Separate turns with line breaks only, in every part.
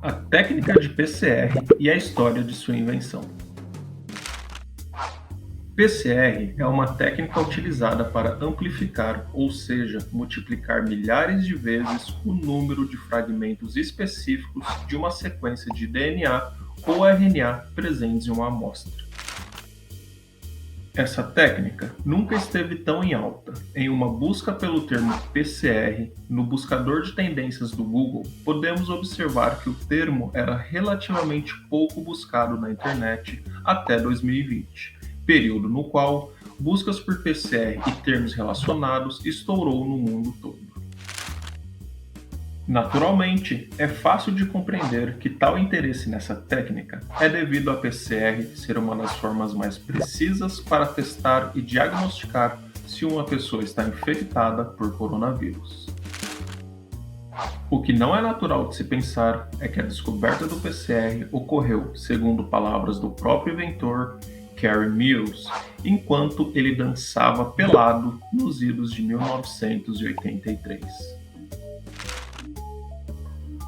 A técnica de PCR e a história de sua invenção. PCR é uma técnica utilizada para amplificar, ou seja, multiplicar milhares de vezes o número de fragmentos específicos de uma sequência de DNA ou RNA presentes em uma amostra. Essa técnica nunca esteve tão em alta. Em uma busca pelo termo PCR no buscador de tendências do Google, podemos observar que o termo era relativamente pouco buscado na internet até 2020, período no qual buscas por PCR e termos relacionados estourou no mundo todo. Naturalmente, é fácil de compreender que tal interesse nessa técnica é devido a PCR ser uma das formas mais precisas para testar e diagnosticar se uma pessoa está infectada por coronavírus. O que não é natural de se pensar é que a descoberta do PCR ocorreu, segundo palavras do próprio inventor, Cary Mills, enquanto ele dançava pelado nos idos de 1983.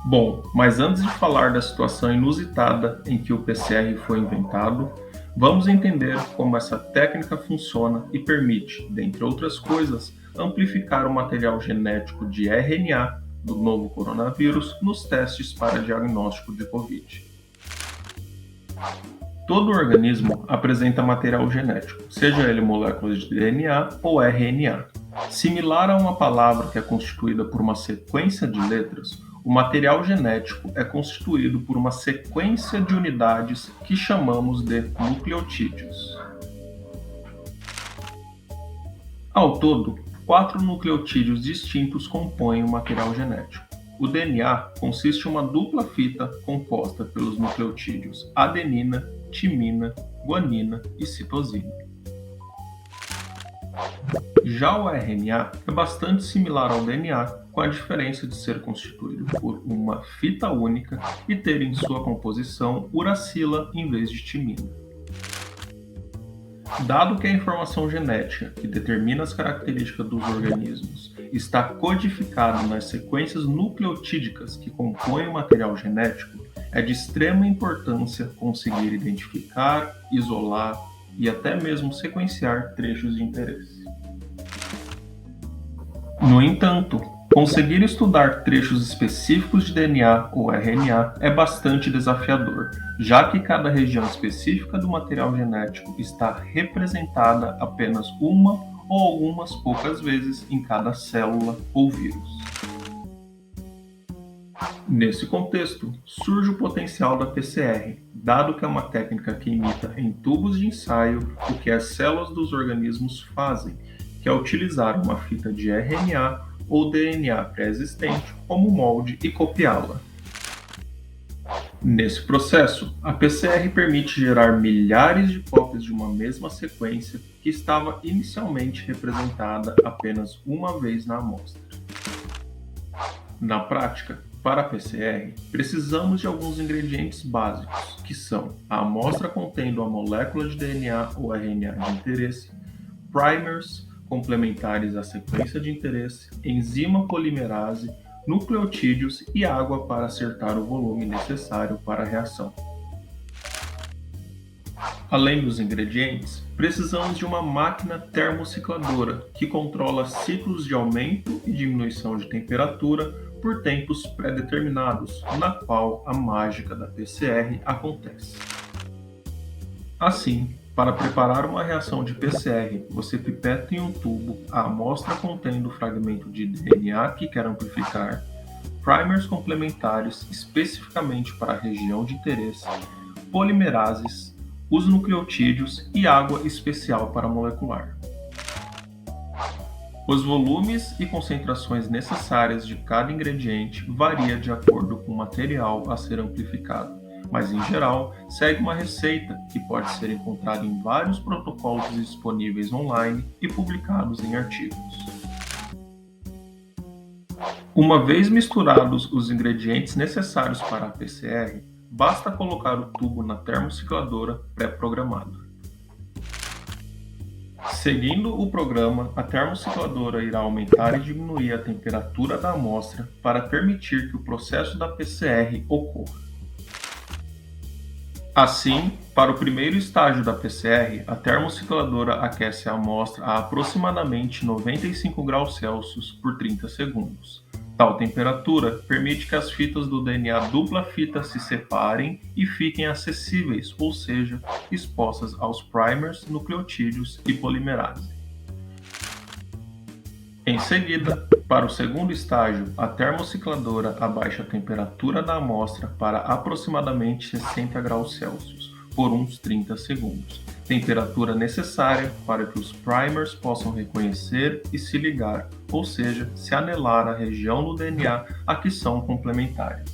Bom, mas antes de falar da situação inusitada em que o PCR foi inventado, vamos entender como essa técnica funciona e permite, dentre outras coisas, amplificar o material genético de RNA do novo coronavírus nos testes para diagnóstico de Covid. Todo organismo apresenta material genético, seja ele moléculas de DNA ou RNA. Similar a uma palavra que é constituída por uma sequência de letras, o material genético é constituído por uma sequência de unidades que chamamos de nucleotídeos. Ao todo, 4 nucleotídeos distintos compõem o material genético. O DNA consiste em uma dupla fita composta pelos nucleotídeos adenina, timina, guanina e citosina. Já o RNA é bastante similar ao DNA, com a diferença de ser constituído por uma fita única e ter em sua composição uracila em vez de timina. Dado que a informação genética que determina as características dos organismos está codificada nas sequências nucleotídicas que compõem o material genético, é de extrema importância conseguir identificar, isolar e até mesmo sequenciar trechos de interesse. No entanto, conseguir estudar trechos específicos de DNA ou RNA é bastante desafiador, já que cada região específica do material genético está representada apenas uma ou algumas poucas vezes em cada célula ou vírus. Nesse contexto, surge o potencial da PCR, dado que é uma técnica que imita em tubos de ensaio o que as células dos organismos fazem, que é utilizar uma fita de RNA ou DNA pré-existente como molde e copiá-la. Nesse processo, a PCR permite gerar milhares de cópias de uma mesma sequência que estava inicialmente representada apenas uma vez na amostra. Na prática, para a PCR, precisamos de alguns ingredientes básicos, que são a amostra contendo a molécula de DNA ou RNA de interesse, primers complementares à sequência de interesse, enzima polimerase, nucleotídeos e água para acertar o volume necessário para a reação. Além dos ingredientes, precisamos de uma máquina termocicladora que controla ciclos de aumento e diminuição de temperatura por tempos pré-determinados, na qual a mágica da PCR acontece. Assim, para preparar uma reação de PCR, você pipeta em um tubo a amostra contendo o fragmento de DNA que quer amplificar, primers complementares especificamente para a região de interesse, polimerases, os nucleotídeos e água especial para molecular. Os volumes e concentrações necessárias de cada ingrediente varia de acordo com o material a ser amplificado, mas em geral segue uma receita que pode ser encontrada em vários protocolos disponíveis online e publicados em artigos. Uma vez misturados os ingredientes necessários para a PCR, basta colocar o tubo na termocicladora pré-programada. Seguindo o programa, a termocicladora irá aumentar e diminuir a temperatura da amostra para permitir que o processo da PCR ocorra. Assim, para o primeiro estágio da PCR, a termocicladora aquece a amostra a aproximadamente 95 graus Celsius por 30 segundos. Tal temperatura permite que as fitas do DNA dupla fita se separem e fiquem acessíveis, ou seja, expostas aos primers, nucleotídeos e polimerase. Em seguida, para o segundo estágio, a termocicladora abaixa a temperatura da amostra para aproximadamente 60 graus Celsius por uns 30 segundos, temperatura necessária para que os primers possam reconhecer e se ligar, ou seja, se anelar à região do DNA a que são complementares.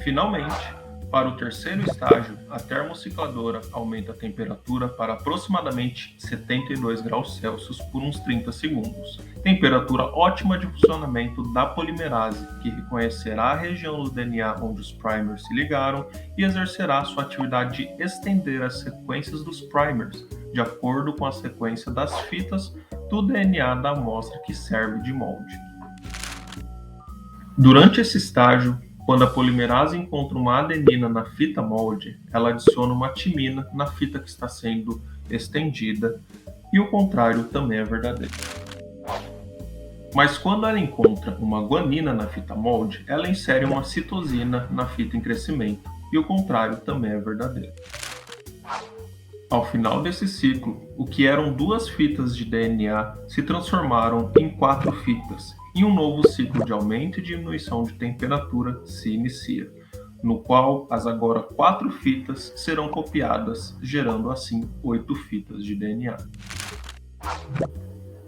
Finalmente, para o terceiro estágio, a termocicladora aumenta a temperatura para aproximadamente 72 graus Celsius por uns 30 segundos, temperatura ótima de funcionamento da polimerase, que reconhecerá a região do DNA onde os primers se ligaram e exercerá sua atividade de estender as sequências dos primers, de acordo com a sequência das fitas do DNA da amostra que serve de molde. Durante esse estágio, quando a polimerase encontra uma adenina na fita molde, ela adiciona uma timina na fita que está sendo estendida, e o contrário também é verdadeiro. Mas quando ela encontra uma guanina na fita molde, ela insere uma citosina na fita em crescimento, e o contrário também é verdadeiro. Ao final desse ciclo, o que eram 2 fitas de DNA se transformaram em 4 fitas, e um novo ciclo de aumento e diminuição de temperatura se inicia, no qual as agora 4 fitas serão copiadas, gerando assim 8 fitas de DNA.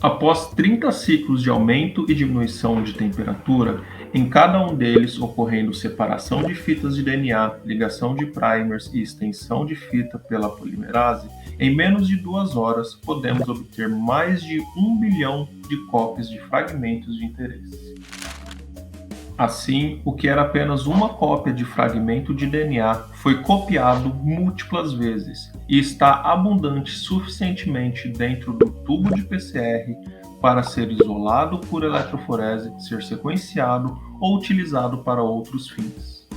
Após 30 ciclos de aumento e diminuição de temperatura, em cada um deles ocorrendo separação de fitas de DNA, ligação de primers e extensão de fita pela polimerase, em menos de 2 horas podemos obter mais de 1 bilhão de cópias de fragmentos de interesse. Assim, o que era apenas uma cópia de fragmento de DNA foi copiado múltiplas vezes e está abundante suficientemente dentro do tubo de PCR para ser isolado por eletroforese, ser sequenciado ou utilizado para outros fins.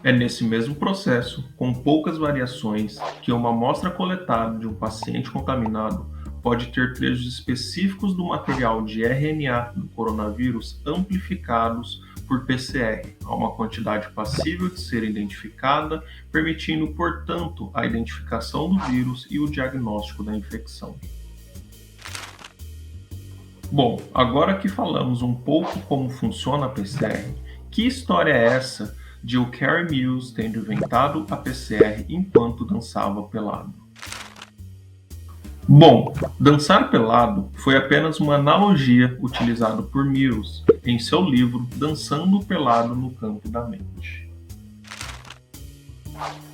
É nesse mesmo processo, com poucas variações, que uma amostra coletada de um paciente contaminado pode ter trechos específicos do material de RNA do coronavírus amplificados por PCR, a uma quantidade passível de ser identificada, permitindo, portanto, a identificação do vírus e o diagnóstico da infecção. Bom, agora que falamos um pouco como funciona a PCR, que história é essa de o Carey Mills tendo inventado a PCR enquanto dançava pelado? Bom, dançar pelado foi apenas uma analogia utilizada por Mills em seu livro Dançando Pelado no Campo da Mente.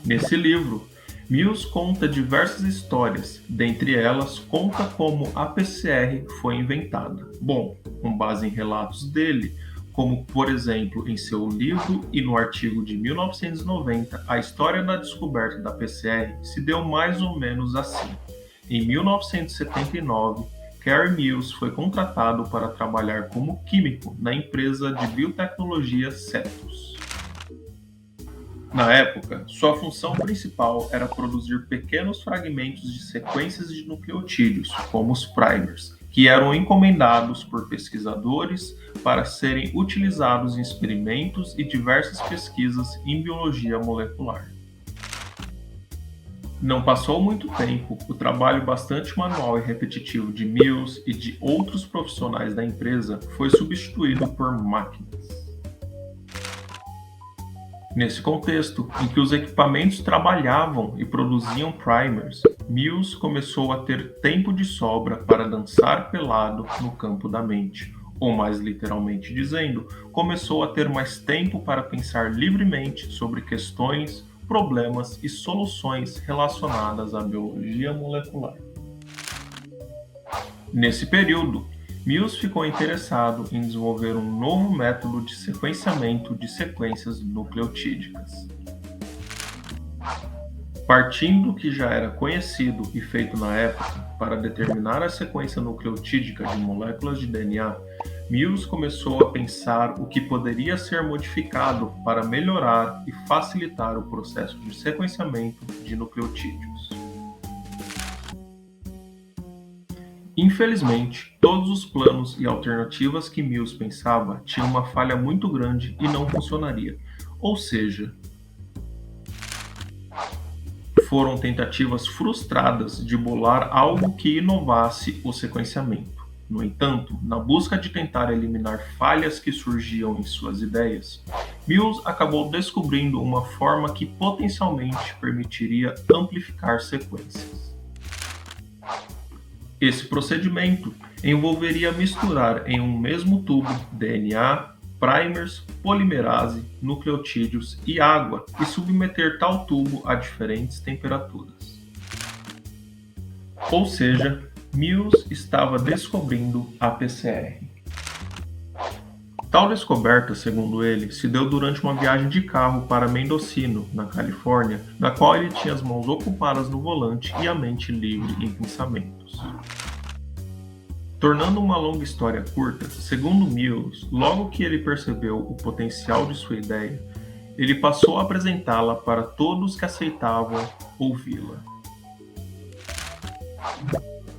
Nesse livro, Mills conta diversas histórias, dentre elas conta como a PCR foi inventada. Bom, com base em relatos dele, como por exemplo em seu livro e no artigo de 1990, a história da descoberta da PCR se deu mais ou menos assim. Em 1979, Carey Mills foi contratado para trabalhar como químico na empresa de biotecnologia Cetus. Na época, sua função principal era produzir pequenos fragmentos de sequências de nucleotídeos, como os primers, que eram encomendados por pesquisadores para serem utilizados em experimentos e diversas pesquisas em biologia molecular. Não passou muito tempo, o trabalho bastante manual e repetitivo de Mills e de outros profissionais da empresa foi substituído por máquinas. Nesse contexto, em que os equipamentos trabalhavam e produziam primers, Mills começou a ter tempo de sobra para dançar pelado no campo da mente, ou mais literalmente dizendo, começou a ter mais tempo para pensar livremente sobre questões, problemas e soluções relacionadas à biologia molecular. Nesse período, Mills ficou interessado em desenvolver um novo método de sequenciamento de sequências nucleotídicas. Partindo do que já era conhecido e feito na época para determinar a sequência nucleotídica de moléculas de DNA, Mills começou a pensar o que poderia ser modificado para melhorar e facilitar o processo de sequenciamento de nucleotídeos. Infelizmente, todos os planos e alternativas que Mills pensava tinham uma falha muito grande e não funcionaria. Ou seja, foram tentativas frustradas de bolar algo que inovasse o sequenciamento. No entanto, na busca de tentar eliminar falhas que surgiam em suas ideias, Mills acabou descobrindo uma forma que potencialmente permitiria amplificar sequências. Esse procedimento envolveria misturar em um mesmo tubo DNA, primers, polimerase, nucleotídeos e água e submeter tal tubo a diferentes temperaturas. Ou seja, Mills estava descobrindo a PCR. Tal descoberta, segundo ele, se deu durante uma viagem de carro para Mendocino, na Califórnia, na qual ele tinha as mãos ocupadas no volante e a mente livre em pensamentos. Tornando uma longa história curta, segundo Mills, logo que ele percebeu o potencial de sua ideia, ele passou a apresentá-la para todos que aceitavam ouvi-la.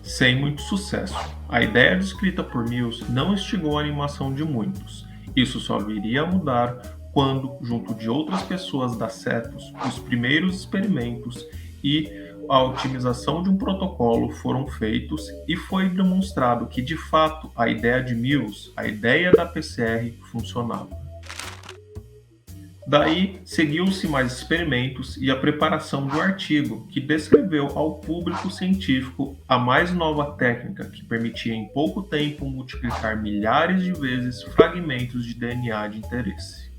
Sem muito sucesso, a ideia descrita por Mills não instigou a animação de muitos. Isso só viria a mudar quando, junto de outras pessoas da Cetus, os primeiros experimentos e a otimização de um protocolo foram feitos e foi demonstrado que, de fato, a ideia de Mills, a ideia da PCR, funcionava. Daí, seguiu-se mais experimentos e a preparação do artigo, que descreveu ao público científico a mais nova técnica que permitia em pouco tempo multiplicar milhares de vezes fragmentos de DNA de interesse.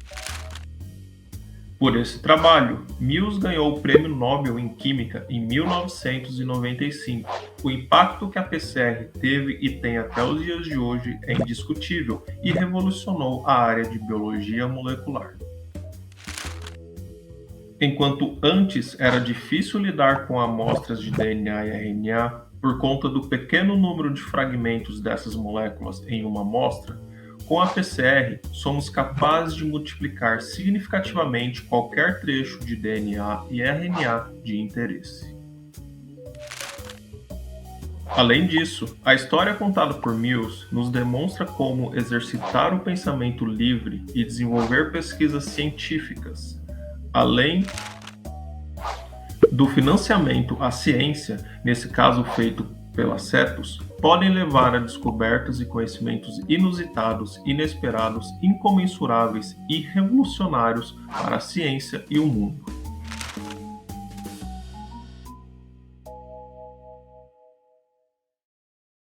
Por esse trabalho, Mills ganhou o Prêmio Nobel em Química em 1995. O impacto que a PCR teve e tem até os dias de hoje é indiscutível e revolucionou a área de biologia molecular. Enquanto antes era difícil lidar com amostras de DNA e RNA por conta do pequeno número de fragmentos dessas moléculas em uma amostra, com a PCR somos capazes de multiplicar significativamente qualquer trecho de DNA e RNA de interesse. Além disso, a história contada por Mills nos demonstra como exercitar o pensamento livre e desenvolver pesquisas científicas, além do financiamento à ciência, nesse caso feito pela Cetus, podem levar a descobertas e conhecimentos inusitados, inesperados, incomensuráveis e revolucionários para a ciência e o mundo.